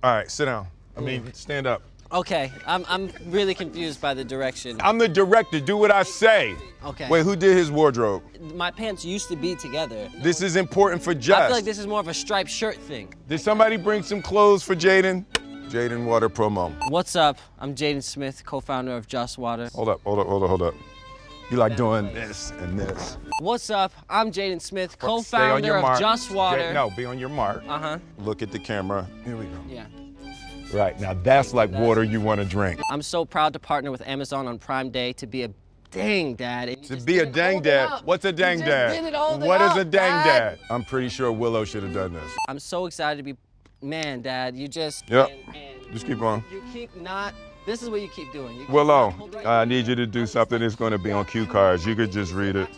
All right, sit down. I mean, stand up. Okay, I'm really confused by the direction. I'm the director. Do what I say. Okay. Wait, who did his wardrobe? My pants used to be together. This is important for Just. I feel like this is more of a striped shirt thing. Did somebody bring some clothes for Jaden? Jaden Water promo. What's up? I'm Jaden Smith, co-founder of Just Water. Hold up. You like doing this and this. What's up? I'm Jaden Smith, Stay on your co-founder of mark. Just Water. No, be on your mark. Uh-huh. Look at the camera. Here we go. Yeah. Right, now that's like water you want to drink. I'm so proud to partner with Amazon on Prime Day to be a dang dad. And To be a dang dad. What's a dang dad? What is a dang dad? I'm pretty sure Willow should have done this. I'm so excited to be, man, Dad, you just, Yep. man, Just keep on. you keep not, this is what you keep doing. You keep Willow, not holding- I need you to do something that's going to be on cue cards. You could just read it.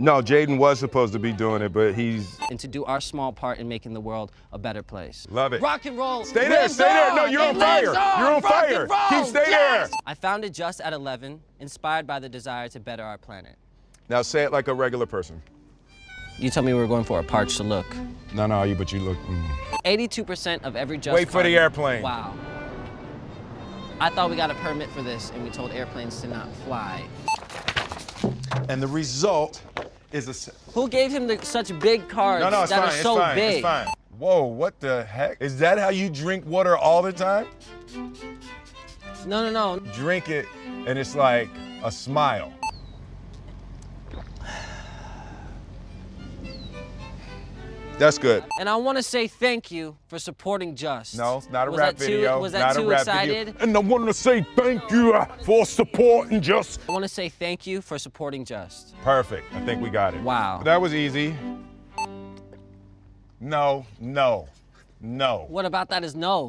No, Jaden was supposed to be doing it, but he's... And to do our small part in making the world a better place. Love it. Rock and roll. Stay there, stay there. No, you're on fire. You're on fire. Keep stay there. I founded Just at 11, inspired by the desire to better our planet. Now say it like a regular person. You told me we were going for a parched look. No, but you look... 82% of every Just Wait for the car- airplane. Wow. I thought we got a permit for this, and we told airplanes to not fly. And the result is a... Who gave him such big cars No, it's that fine, are so big? it's fine. Whoa, what the heck? Is that how you drink water all the time? No. Drink it, and it's like a smile. That's good. And I want to say thank you for supporting Just. No, it's not a Was rap that video. Was that not too a rap excited? Video. And I want to say thank you for supporting Just. I want to say thank you for supporting Just. Perfect. I think we got it. Wow. That was easy. No. What about that is no?